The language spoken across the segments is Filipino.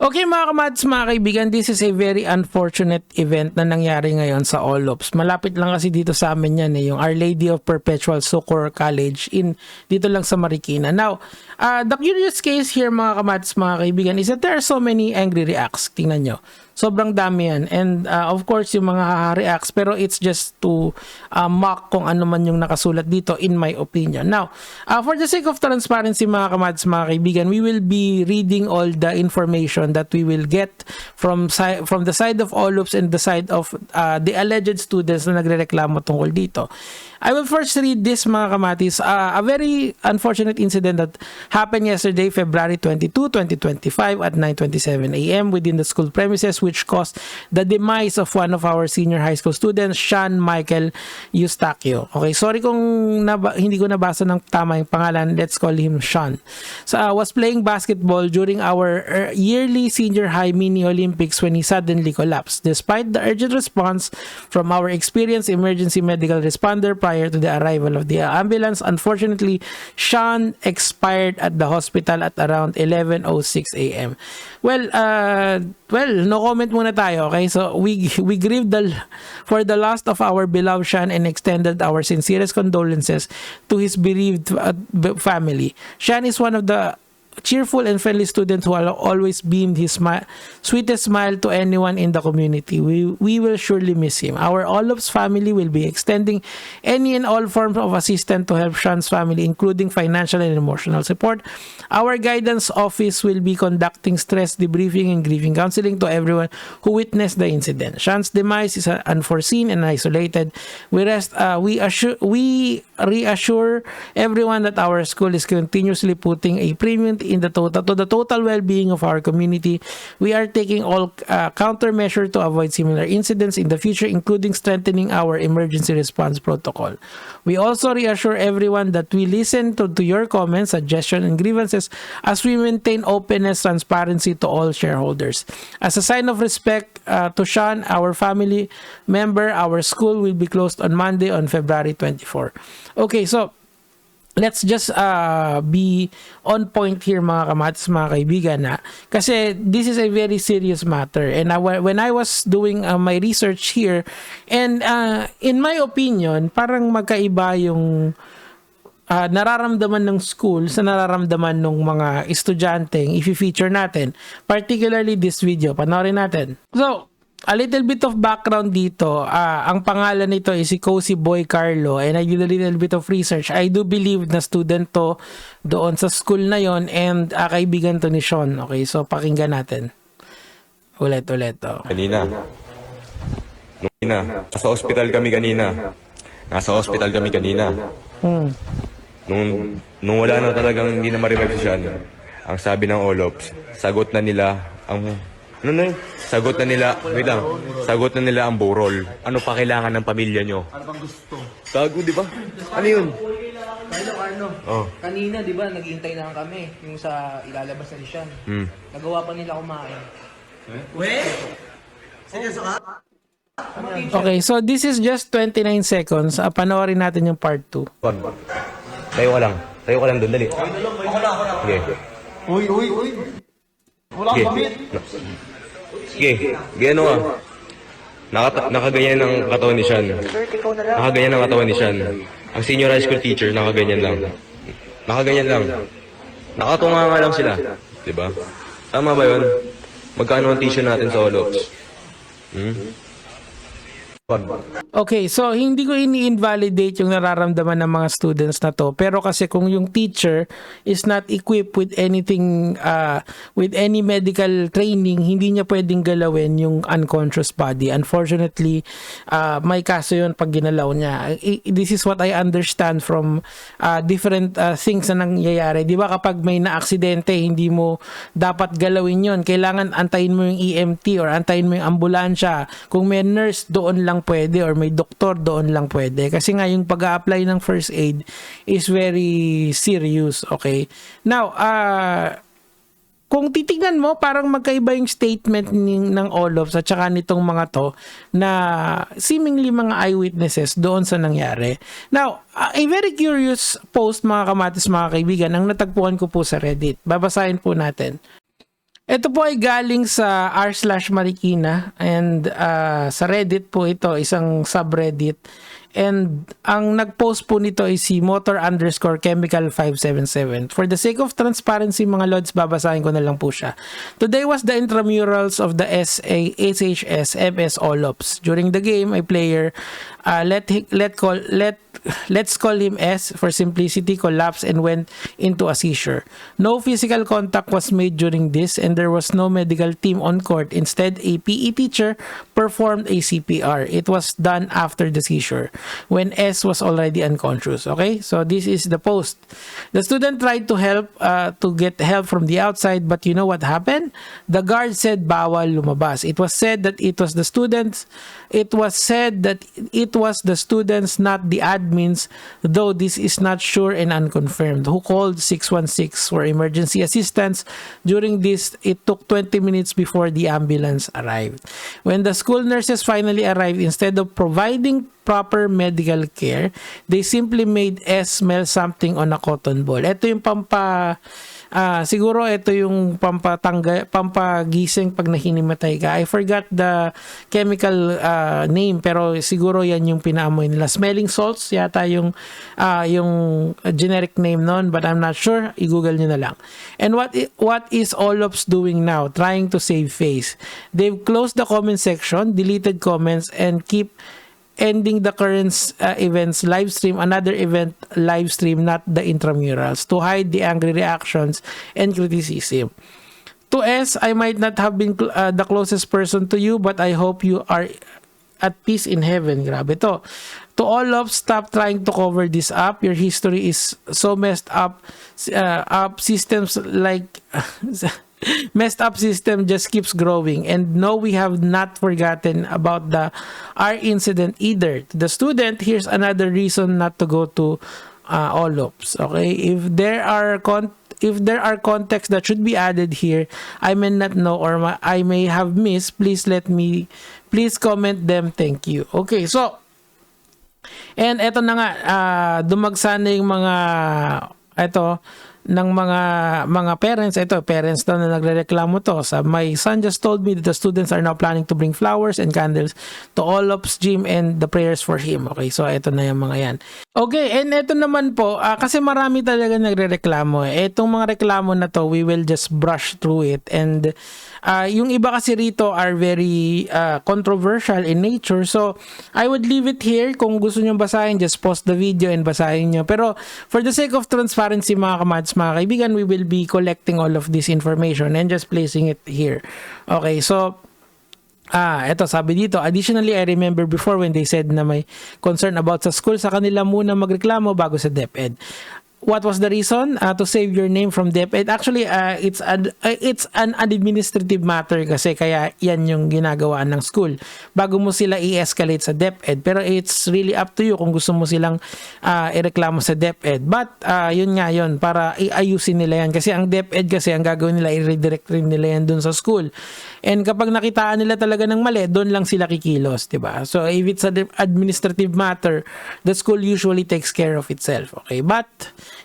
Okay mga kamads, mga kaibigan, this is a very unfortunate event na nangyari ngayon sa Olops. Malapit lang kasi dito sa amin yan yung Our Lady of Perpetual Succor College dito lang sa Marikina. Now, the curious case here mga kamads, mga kaibigan, is that there are so many angry reacts. Tingnan nyo. Sobrang dami yan. And of course, yung mga reacts, pero it's just to mock kung ano man yung nakasulat dito in my opinion. Now, for the sake of transparency mga kamads, mga kaibigan, we will be reading all the information that we will get from the side of Olops and the side of the alleged students na nagrereklamo tungkol dito. I will first read this mga kamatis, a very unfortunate incident that happened yesterday, February 22, 2025 at 9:27 a.m. within the school premises, which caused the demise of one of our senior high school students, Sean Michael Eustaquio. Okay, sorry kung hindi ko nabasa ng tama yung pangalan, let's call him Sean. So, was playing basketball during our yearly senior high mini Olympics when he suddenly collapsed. Despite the urgent response from our experienced emergency medical responder prior to the arrival of the ambulance, unfortunately, Sean expired at the hospital at around 11:06 a.m. Well, no comment muna tayo, okay? So, we grieved for the loss of our beloved Sean and extended our sincerest condolences to his bereaved family. Sean is one of the cheerful and friendly students who always beamed his sweetest smile to anyone in the community. We will surely miss him. Our Olops family will be extending any and all forms of assistance to help Sean's family, including financial and emotional support. Our guidance office will be conducting stress debriefing and grieving counseling to everyone who witnessed the incident. Sean's demise is unforeseen and isolated. We reassure everyone that our school is continuously putting a premium in the total well-being of our community. We are taking all countermeasures to avoid similar incidents in the future, including strengthening our emergency response protocol. We also reassure everyone that we listen to your comments, suggestions, and grievances as we maintain openness, transparency to all shareholders. As a sign of respect to Sean, our family member, our school will be closed on Monday on February 24. Okay, so let's just be on point here mga kamatis, mga kaibigan, kasi this is a very serious matter. And when I was doing my research here, and in my opinion, parang magkaiba yung nararamdaman ng school sa nararamdaman ng mga estudyanteng i-feature natin, particularly this video. Panoorin natin. So, a little bit of background dito. Ang pangalan nito is si Cozy Boy Carlo, and I did a little bit of research. I do believe na student to doon sa school na yon, and kaibigan to ni Sean. Okay, so pakinggan natin. Ulit. Oh. Kanina. Nasa hospital kami kanina. Nung wala na talagang hindi na ma-revive si Sean, ang sabi ng Olops, sagot na nila ang burol. Ano pa kailangan ng pamilya nyo? Ano bang gusto? Gago, di ba? Ano yun? Carlo, Oh. kanina di ba naghihintay na kami yung sa ilalabas na ni Sean. Nagawa pa nila kumain. Okay, so this is just 29 seconds. Panoorin natin yung part 2. Tayo ka lang doon, dali. Sige. Uy. Wala kang gamit. Sige, gano ka. Nakaganyan ng katawan ni Sean. Ang senior high school teacher, nakaganyan lang. Nakatunga nga lang sila. Diba? Tama ba yun? Magkano ang tuition natin sa Olops? Okay, so hindi ko ini-invalidate yung nararamdaman ng mga students na to, pero kasi kung yung teacher is not equipped with anything, with any medical training, hindi niya pwedeng galawin yung unconscious body. Unfortunately, may kaso yun pag ginalaw niya. This is what I understand from different things na nangyayari. Di ba kapag may na-aksidente, hindi mo dapat galawin yun. Kailangan antayin mo yung EMT or antayin mo yung ambulansya. Kung may nurse, doon lang pwede, or may doktor, doon lang pwede. Kasi nga yung pag-a-apply ng first aid is very serious, okay? Now, kung titignan mo, parang magkaiba yung statement ng Olops at saka nitong mga to na seemingly mga eyewitnesses doon sa nangyari. Now, a very curious post mga kamatis, mga kaibigan, ang natagpuan ko po sa Reddit. Babasahin po natin. Ito po ay galing sa r/Marikina and sa Reddit po ito, isang subreddit. And ang nag-post po nito is si motor_chemical577. For the sake of transparency mga lods, babasahin ko na lang po siya. Today was the intramurals of the SHS MS Olops. During the game, a player, let's call him S for simplicity, collapsed and went into a seizure. No physical contact was made during this and there was no medical team on court. Instead, a PE teacher performed a CPR. It was done after the seizure when S was already unconscious. Okay, so this is the post. The student tried to help to get help from the outside, but you know what happened? The guard said bawal lumabas. It was said that it was the students. It was said that it was the students, not the admins, though this is not sure and unconfirmed, who called 616 for emergency assistance. During this, it took 20 minutes before the ambulance arrived. When the school nurses finally arrived, instead of providing proper medical care, they simply made S smell something on a cotton ball. Ito yung siguro ito yung pampagising pag nahinimatay ka. I forgot the chemical name, pero siguro yan yung pinaamoy nila. Smelling salts yata yung generic name nun, but I'm not sure. I-google nyo na lang. And what is Olops doing now? Trying to save face. They've closed the comment section, deleted comments, and keep ending the current events live stream, another event live stream, not the intramurals, to hide the angry reactions and criticism. To S, I might not have been the closest person to you, but I hope you are at peace in heaven. Grabe to. To all of, stop trying to cover this up. Your history is so messed up. Systems like messed up system just keeps growing. And no, we have not forgotten about the R incident either. To the student, here's another reason not to go to Olops. Okay, if there are contexts that should be added here, I may not know or I may have missed. Please comment them. Thank you. Okay, so and eto na nga, dumagsa na yung ng mga parents. Ito, parents daw na nagrereklamo to. My son just told me that the students are now planning to bring flowers and candles to Olops gym and the prayers for him. Okay, so ito na yung mga yan. Okay, and ito naman po, kasi marami talaga nagrereklamo. Itong mga reklamo na to, we will just brush through it. And yung iba kasi rito are very controversial in nature. So, I would leave it here. Kung gusto nyo basahin, just pause the video and basahin nyo. Pero, for the sake of transparency mga kamads, mga kaibigan, we will be collecting all of this information and just placing it here. Okay, so eto sabi dito, additionally, I remember before when they said na may concern about sa school, sa kanila muna magreklamo bago sa DepEd. What was the reason? To save your name from DepEd. Actually, it's an administrative matter kasi kaya yan yung ginagawa ng school bago mo sila i-escalate sa DepEd. Pero it's really up to you kung gusto mo silang ireklamo sa DepEd. But yun nga yun, para iayusin nila yan. Kasi ang DepEd kasi ang gagawin nila, i-redirect rin nila yan dun sa school. And kapag nakitaan nila talaga ng mali, doon lang sila kikilos, diba? So if it's an administrative matter, the school usually takes care of itself. Okay, but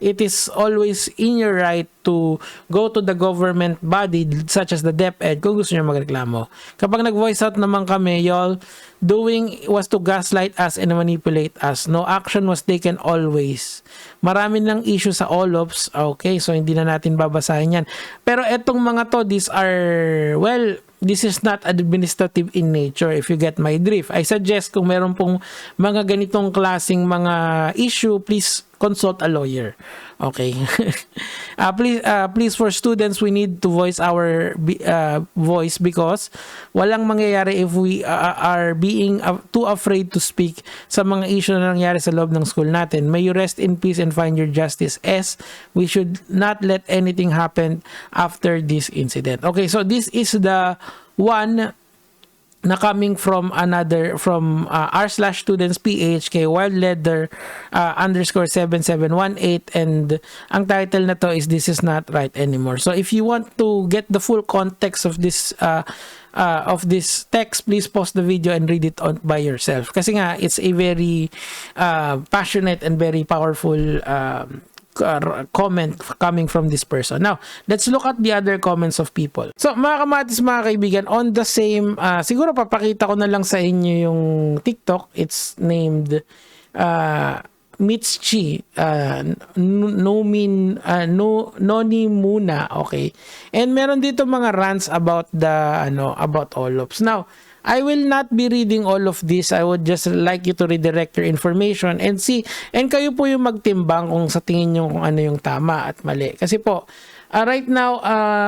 it is always in your right to go to the government body such as the DepEd kung gusto nyo magreklamo. Kapag nag-voice out naman kami, y'all doing was to gaslight us and manipulate us. No action was taken always. Marami ng issue sa Olops. Okay, so hindi na natin babasahin yan. Pero etong mga to, these are, well, this is not administrative in nature, if you get my drift. I suggest kung meron pong mga ganitong klaseng mga issue, please consult a lawyer. Okay. Please for students, we need to voice our voice because walang mangyayari if we are being too afraid to speak sa mga issue na nangyari sa loob ng school natin. May you rest in peace and find your justice. We should not let anything happen after this incident. Okay, so this is the one na coming from r/students PH kay Wild Leather _7718, and ang title na to is This Is Not Right Anymore. So if you want to get the full context of this text, please pause the video and read it on by yourself. Kasi nga, it's a very passionate and very powerful comment coming from this person. Now, let's look at the other comments of people. So, mga kamatis, mga kaibigan, on the same, siguro papakita ko na lang sa inyo yung TikTok. It's named Mitchi, Noni Muna, okay. And meron dito mga rants about about Olops. Now, I will not be reading all of this. I would just like you to redirect your information and see, and kayo po yung magtimbang kung sa tingin nyo kung ano yung tama at mali. Kasi po, right now,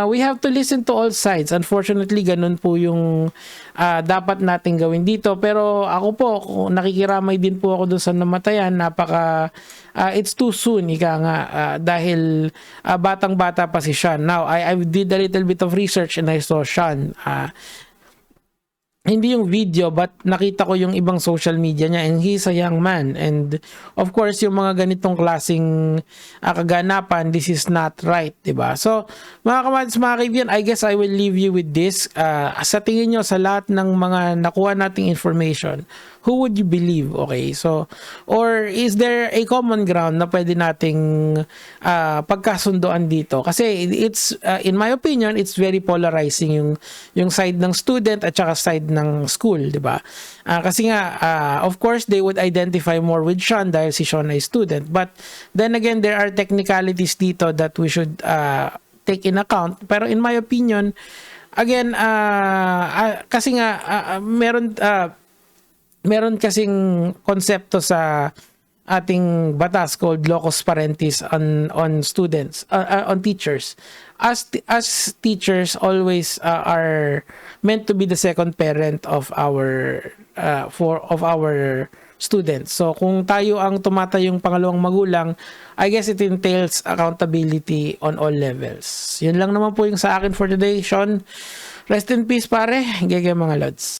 we have to listen to all sides. Unfortunately, ganun po yung dapat nating gawin dito. Pero ako po, nakikiramay din po ako doon sa namatayan. It's too soon, ika nga, dahil batang-bata pa si Sean. Now, I did a little bit of research and I saw Sean. Hindi yung video, but nakita ko yung ibang social media niya, and he's a young man, and of course yung mga ganitong klaseng kaganapan, this is not right, diba? So mga kamatis, mga kaibigan, I guess I will leave you with this. Sa tingin nyo, sa lahat ng mga nakuha nating information, who would you believe? Okay, so, or is there a common ground na pwede nating pagkasundoan dito? Kasi it's, in my opinion, it's very polarizing yung side ng student at saka side ng school, di ba? Kasi nga, of course, they would identify more with Sean dahil si Sean ay student. But then again, there are technicalities dito that we should take in account. Pero in my opinion, again, kasi nga, meron kasing konsepto sa ating batas called locus parentis on students, on teachers. As teachers always are meant to be the second parent of our students. So kung tayo ang tumatayong pangalawang magulang, I guess it entails accountability on all levels. Yun lang naman po yung sa akin for today, Sean. Rest in peace, pare. Gege mga lods.